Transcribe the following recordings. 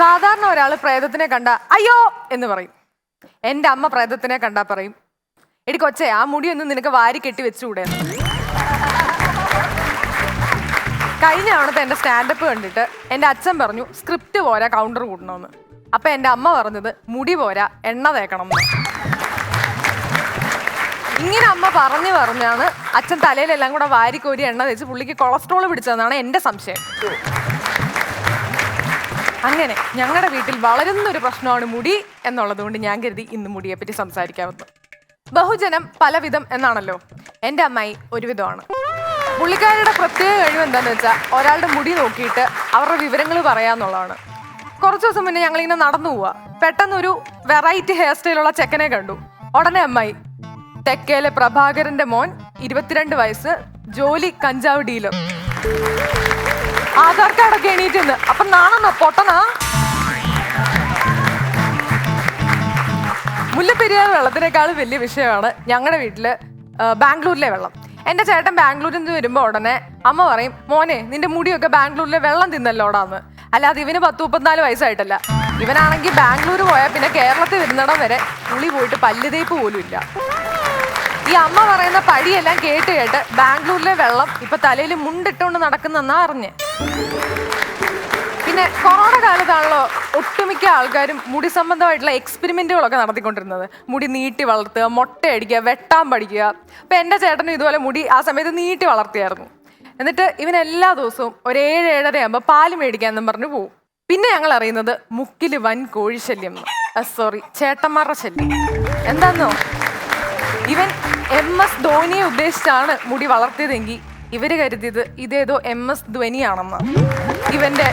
സാധാരണ ഒരാൾ പ്രേതത്തിനെ കണ്ട അയ്യോ എന്ന് പറയും. എൻ്റെ അമ്മ പ്രേതത്തിനെ കണ്ടാ പറയും, എടി കൊച്ചേ ആ മുടിയൊന്നും നിനക്ക് വാരി കെട്ടി വെച്ചുകൂടെ. കഴിഞ്ഞ തവണത്തെ എൻ്റെ സ്റ്റാൻഡപ്പ് കണ്ടിട്ട് എൻ്റെ അച്ഛൻ പറഞ്ഞു സ്ക്രിപ്റ്റ് പോരാ കൗണ്ടർ കൂട്ടണമെന്ന്. അപ്പം എൻ്റെ അമ്മ പറഞ്ഞത് മുടി പോരാ എണ്ണ തേക്കണം എന്ന്. ഇങ്ങനെ അമ്മ പറഞ്ഞാണ് അച്ഛൻ തലയിലെല്ലാം കൂടെ വാരിക്കോരി എണ്ണ തേച്ച് പുള്ളിക്ക് കൊളസ്ട്രോൾ പിടിച്ചതെന്നാണ് എൻ്റെ സംശയം. അങ്ങനെ ഞങ്ങളുടെ വീട്ടിൽ വളരുന്നൊരു പ്രശ്നമാണ് മുടി എന്നുള്ളത് കൊണ്ട് ഞാൻ കരുതി ഇന്ന് മുടിയെപ്പറ്റി സംസാരിക്കാമെന്ന്. ബഹുജനം പലവിധം എന്നാണല്ലോ, എൻ്റെ അമ്മായി ഒരുവിധമാണ്. പുള്ളിക്കാരുടെ പ്രത്യേക കഴിവ് എന്താണെന്ന് വെച്ചാൽ ഒരാളുടെ മുടി നോക്കിയിട്ട് അവരുടെ വിവരങ്ങൾ പറയാന്നുള്ളതാണ്. കുറച്ച് ദിവസം മുന്നേ ഞങ്ങളിങ്ങനെ നടന്നു പോവാ, പെട്ടെന്നൊരു വെറൈറ്റി ഹെയർ സ്റ്റൈലുള്ള ചെക്കനെ കണ്ടു. ഉടനെ അമ്മായി, തെക്കേലെ പ്രഭാകരന്റെ മോൻ, 22 വയസ്സ്, ജോലി കഞ്ചാവ് ഡീലർ, ആധാർ കാർഡൊക്കെ എണീറ്റെന്ന്. അപ്പൊ നാണെന്നോ പൊട്ടനാ? മുല്ലപ്പെരിയാർ വെള്ളത്തിനേക്കാൾ വലിയ വിഷയമാണ് ഞങ്ങളുടെ വീട്ടില് ബാംഗ്ലൂരിലെ വെള്ളം. എൻ്റെ ചേട്ടൻ ബാംഗ്ലൂരിൽ നിന്ന് വരുമ്പോൾ ഉടനെ അമ്മ പറയും, മോനെ നിന്റെ മുടിയൊക്കെ ബാംഗ്ലൂരിലെ വെള്ളം തിന്നല്ലോടാന്ന്. അല്ലാതെ ഇവന് 10-34 വയസ്സായിട്ടല്ല. ഇവനാണെങ്കിൽ ബാംഗ്ലൂർ പോയാൽ പിന്നെ കേരളത്തിൽ വരുന്നിടം വരെ പുളി പോയിട്ട് പല്ല് തേപ്പ് പോലും ഇല്ല. ഈ അമ്മ പറയുന്ന പഴിയെല്ലാം കേട്ട് ബാംഗ്ലൂരിലെ വെള്ളം ഇപ്പൊ തലയിൽ മുണ്ടിട്ടുകൊണ്ട് നടക്കുന്നെന്നാ അറിഞ്ഞ്. പിന്നെ കൊറോണ കാലത്താണല്ലോ ഒട്ടുമിക്ക ആൾക്കാരും മുടി സംബന്ധമായിട്ടുള്ള എക്സ്പെരിമെന്റുകളൊക്കെ നടത്തിക്കൊണ്ടിരുന്നത്. മുടി നീട്ടി വളർത്തുക, മൊട്ടയടിക്കുക, വെട്ടാൻ പഠിക്കുക. അപ്പൊ എൻ്റെ ചേട്ടനും ഇതുപോലെ മുടി ആ സമയത്ത് നീട്ടി വളർത്തിയായിരുന്നു. എന്നിട്ട് ഇവൻ എല്ലാ ദിവസവും ഒരു 7-7:30 ആകുമ്പോൾ പാല് മേടിക്കാന്നും പറഞ്ഞു പോവും. പിന്നെ ഞങ്ങൾ അറിയുന്നത് മുക്കില് വൻ കോഴിശല്യം, ചേട്ടന്മാരുടെ ശല്യം. എന്താന്നോ, ഇവൻ MS ധോനിയെ ഉദ്ദേശിച്ചാണ് മുടി വളർത്തിയതെങ്കിൽ ഇവര് കരുതിയത് ഇതേതോ MS ധ്വനിയാണെന്ന്. ഇവന്റെ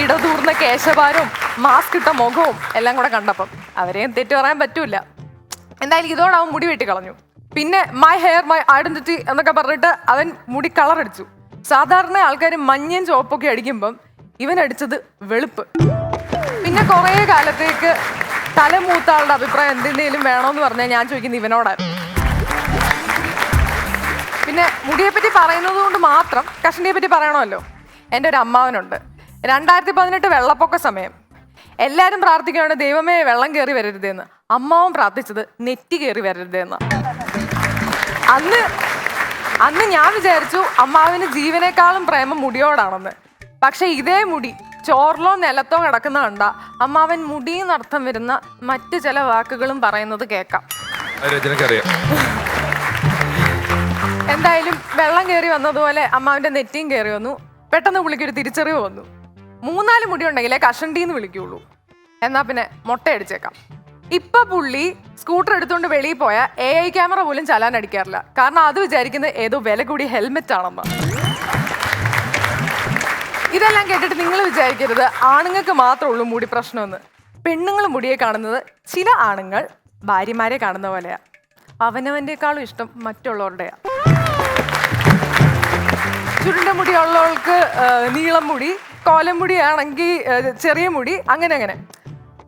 ഇടതൂർന്ന കേശഭാരവും മാസ്ക് ഇട്ട മുഖവും എല്ലാം കൂടെ കണ്ടപ്പം അവരെയും തെറ്റു പറയാൻ പറ്റൂല. എന്തായാലും ഇതോടെ അവൻ മുടി വെട്ടി കളഞ്ഞു. പിന്നെ മൈ ഹെയർ മൈ ഐഡന്റിറ്റി എന്നൊക്കെ പറഞ്ഞിട്ട് അവൻ മുടി കളർ അടിച്ചു. സാധാരണ ആൾക്കാർ മഞ്ഞയും ചുവപ്പൊക്കെ അടിക്കുമ്പം ഇവൻ അടിച്ചത് വെളുപ്പ്. പിന്നെ കുറേ കാലത്തേക്ക് തലമൂത്ത ആളുടെ അഭിപ്രായം എന്തിനേലും വേണോന്ന് പറഞ്ഞാൽ ഞാൻ ചോദിക്കുന്നത് ഇവനോടായിരുന്നു. പിന്നെ മുടിയെപ്പറ്റി പറയുന്നത് കൊണ്ട് മാത്രം കഷണ്ടിയെ പറ്റി പറയണമല്ലോ. എൻ്റെ ഒരു അമ്മാവനുണ്ട്. 2018 വെള്ളപ്പൊക്ക സമയം എല്ലാവരും പ്രാർത്ഥിക്കുകയാണ് ദൈവമേ വെള്ളം കയറി വരരുതെന്ന്. അമ്മാവൻ പ്രാർത്ഥിച്ചത് നെറ്റി കയറി വരരുതെന്ന്. അന്ന് ഞാൻ വിചാരിച്ചു അമ്മാവിന് ജീവനേക്കാളും പ്രേമം മുടിയോടാണെന്ന്. പക്ഷെ ഇതേ മുടി ചോറിലോ നിലത്തോ കിടക്കുന്ന കണ്ട അമ്മാവൻ മുടിയെന്നർത്ഥം വരുന്ന മറ്റു ചില വാക്കുകളും പറയുന്നത് കേൾക്കാം. എന്തായാലും വെള്ളം കയറി വന്നതുപോലെ അമ്മാവിന്റെ നെറ്റിയും കയറി വന്നു. പെട്ടെന്ന് പുള്ളിക്കൊരു തിരിച്ചറിവ് വന്നു. 3-4 മുടി ഉണ്ടെങ്കിലേ കഷണ്ടിന്ന് വിളിക്കുള്ളൂ. എന്നാ പിന്നെ മൊട്ടയടിച്ചേക്കാം. ഇപ്പൊ പുള്ളി സ്കൂട്ടർ എടുത്തുകൊണ്ട് വെളിയിൽ പോയാൽ AI ക്യാമറ പോലും ചലാൻ അടിക്കാറില്ല. കാരണം അത് വിചാരിക്കുന്നത് ഏതോ വില കൂടിയ ഹെൽമെറ്റ് ആണെന്ന്. ഇതെല്ലാം കേട്ടിട്ട് നിങ്ങൾ വിചാരിക്കരുത് ആണുങ്ങൾക്ക് മാത്രമേ ഉള്ളൂ മുടി പ്രശ്നമെന്ന്. പെണ്ണുങ്ങൾ മുടിയെ കാണുന്നത് ചില ആണുങ്ങൾ ഭാര്യമാരെ കാണുന്ന പോലെയാ. അവനവൻ്റെക്കാളും ഇഷ്ടം മറ്റുള്ളവരുടെയാ. ചുരുണ്ട മുടി ഉള്ളവൾക്ക് നീളം മുടി, കോലം മുടി ആണെങ്കിൽ ചെറിയ മുടി, അങ്ങനെ.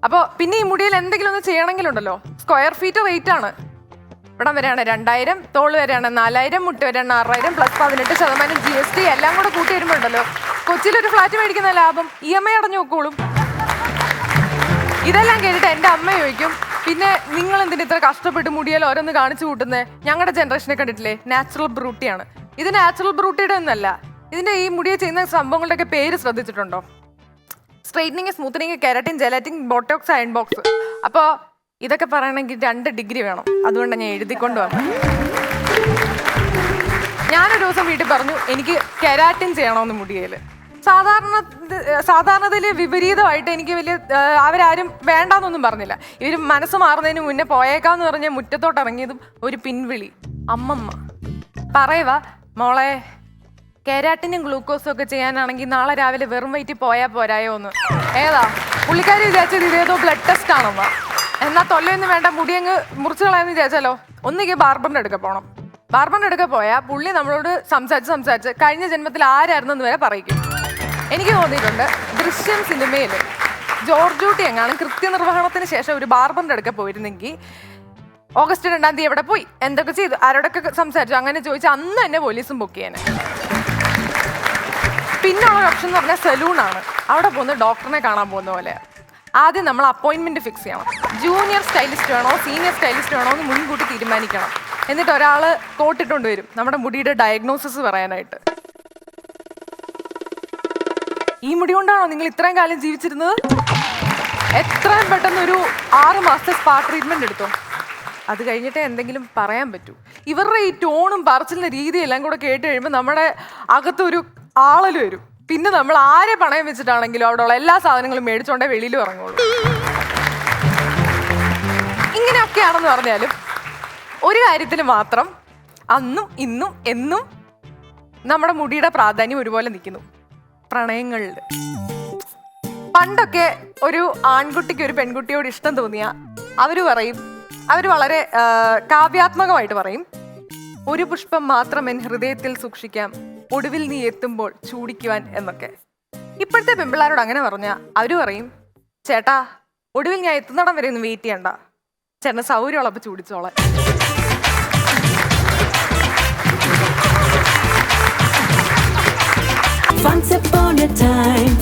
അപ്പോൾ പിന്നെ ഈ മുടിയിൽ എന്തെങ്കിലും ഒന്ന് ചെയ്യണമെങ്കിലുണ്ടല്ലോ സ്ക്വയർ ഫീറ്റ് റേറ്റ് ആണ്. ഇവിടം വരെയാണ് 2000, തോൾ വരെയാണ് 4000, മുട്ട് വരെയാണ് 6000 പ്ലസ് 18% GST എല്ലാം കൂടെ കൂട്ടി വരുമ്പോണ്ടല്ലോ കൊച്ചിയിലൊരു ഫ്ലാറ്റ് മേടിക്കുന്ന ലാഭം EMI അടഞ്ഞു നോക്കോളും. ഇതെല്ലാം കേട്ടിട്ട് എൻ്റെ അമ്മ ചോദിക്കും, പിന്നെ നിങ്ങൾ എന്തിന് ഇത്ര കഷ്ടപ്പെട്ട് മുടിയാൽ ഓരോന്ന് കാണിച്ചു കൂട്ടുന്നത്? ഞങ്ങളുടെ ജനറേഷനെ കണ്ടിട്ടില്ലേ, നാച്ചുറൽ ബ്രൂട്ടിയാണ്. ഇത് നാച്ചുറൽ ബ്രൂട്ടിയുടെ ഒന്നല്ല. ഇതിന്റെ ഈ മുടിയെ ചെയ്യുന്ന സംഭവങ്ങളുടെയൊക്കെ പേര് ശ്രദ്ധിച്ചിട്ടുണ്ടോ? Straightening, smoothening, keratin, gelatin, Botox, iron box. അപ്പോൾ ഇതൊക്കെ പറയണമെങ്കിൽ 2 ഡിഗ്രി വേണം. അതുകൊണ്ടാണ് ഞാൻ എഴുതിക്കൊണ്ട് വന്നത്. ഞാനൊരു ദിവസം വീട്ടിൽ പറഞ്ഞു എനിക്ക് കെരാറ്റിൻ ചെയ്യണമെന്ന് മുടിയിൽ. സാധാരണത്തിൽ വിപരീതമായിട്ട് എനിക്ക് വലിയ അവരാരും വേണ്ടാന്നൊന്നും പറഞ്ഞില്ല. ഇവർ മനസ്സ് മാറുന്നതിന് മുന്നേ പോയേക്കാന്ന് പറഞ്ഞ മുറ്റത്തോട്ട് ഇറങ്ങിയതും ഒരു പിൻവിളി, അമ്മമ്മ പറയുക, മോളെ കെരാറ്റിനും ഗ്ലൂക്കോസും ഒക്കെ ചെയ്യാനാണെങ്കിൽ നാളെ രാവിലെ വെറും വയറ്റിൽ പോയാൽ പോരായോ എന്ന്. ഏതാ പുള്ളിക്കാരി വിചാരിച്ചത് ഇതേതോ ബ്ലഡ് ടെസ്റ്റ് ആണെന്നാ. എന്നാൽ തൊല്ലയൊന്നും വേണ്ട, മുടി അങ്ങ് മുറിച്ച് കളയാന്ന് വിചാരിച്ചാലോ. ഒന്നുകിൽ ബാർബറിൻ്റെ അടുക്ക പോകണം. ബാർബറിൻ്റെ അടുക്ക പോയാൽ പുള്ളി നമ്മളോട് സംസാരിച്ച് കഴിഞ്ഞ ജന്മത്തിൽ ആരായിരുന്നെന്ന് വരെ പറയിക്കും. എനിക്ക് തോന്നിയിട്ടുണ്ട് ദൃശ്യം സിനിമയിൽ ജോർജ് കുട്ടി എങ്ങാനും കൃത്യനിർവഹണത്തിന് ശേഷം ഒരു ബാർബറിൻ്റെ അടുക്ക പോയിരുന്നെങ്കിൽ ഓഗസ്റ്റ് 2-ാം തീയതി എവിടെ പോയി, എന്തൊക്കെ ചെയ്തു, ആരോടൊക്കെ സംസാരിച്ചു, അങ്ങനെ ചോദിച്ചാൽ അന്ന് തന്നെ പോലീസും ബുക്ക് ചെയ്യാൻ. പിന്നുള്ള ഓപ്ഷൻ എന്ന് പറഞ്ഞാൽ സലൂണാണ്. അവിടെ പോകുന്ന ഡോക്ടറിനെ കാണാൻ പോകുന്ന പോലെ. ആദ്യം നമ്മൾ അപ്പോയിൻമെന്റ് ഫിക്സ് ചെയ്യണം. ജൂനിയർ സ്റ്റൈലിസ്റ്റ് വേണോ സീനിയർ സ്റ്റൈലിസ്റ്റ് വേണോ എന്ന് മുൻകൂട്ടി തീരുമാനിക്കണം. എന്നിട്ട് ഒരാൾ കോട്ടിട്ടുകൊണ്ട് വരും നമ്മുടെ മുടിയുടെ ഡയഗ്നോസിസ് പറയാനായിട്ട്. ഈ മുടി കൊണ്ടാണോ നിങ്ങൾ ഇത്രയും കാലം ജീവിച്ചിരുന്നത്? എത്രയും പെട്ടെന്ന് ഒരു 6 മാസത്തെ സ്പാ ട്രീറ്റ്മെന്റ് എടുത്തോ. അത് കഴിഞ്ഞിട്ടേ എന്തെങ്കിലും പറയാൻ പറ്റൂ. ഇവരുടെ ഈ ടോണും പറച്ചിലിന്റെ രീതിയെല്ലാം കൂടെ കേട്ട് കഴിയുമ്പോൾ നമ്മുടെ അകത്തൊരു ആളല് വരും. പിന്നെ നമ്മൾ ആരെ പണയം വെച്ചിട്ടാണെങ്കിലും അവിടെയുള്ള എല്ലാ സാധനങ്ങളും മേടിച്ചോണ്ടേ വെളിയിലും ഇറങ്ങുള്ളൂ. ഇങ്ങനെയൊക്കെയാണെന്ന് പറഞ്ഞാലും ഒരു കാര്യത്തിൽ മാത്രം അന്നും ഇന്നും എന്നും നമ്മുടെ മുടിയുടെ പ്രാധാന്യം ഒരുപോലെ നിൽക്കുന്നു. പ്രണയങ്ങളിൽ പണ്ടൊക്കെ ഒരു ആൺകുട്ടിക്ക് ഒരു പെൺകുട്ടിയോട് ഇഷ്ടം തോന്നിയ അവര് വളരെ കാവ്യാത്മകമായിട്ട് പറയും, ഒരു പുഷ്പം മാത്രം എൻ ഹൃദയത്തിൽ സൂക്ഷിക്കാം, ഒടുവിൽ നീ എത്തുമ്പോൾ ചൂടിക്കുവാൻ എന്നൊക്കെ. ഇപ്പോഴത്തെ പെൺപിള്ളാരോട് അങ്ങനെ പറഞ്ഞാൽ അവര് പറയും, ചേട്ടാ ഒടുവിൽ ഞാൻ എത്തുന്നിടം വരെ ഒന്നും വെയിറ്റ് ചെയ്യണ്ട, ചേട്ടന് സൗകര്യമുള്ളപ്പോൾ ചൂടിച്ചോളാൻ. Once upon a time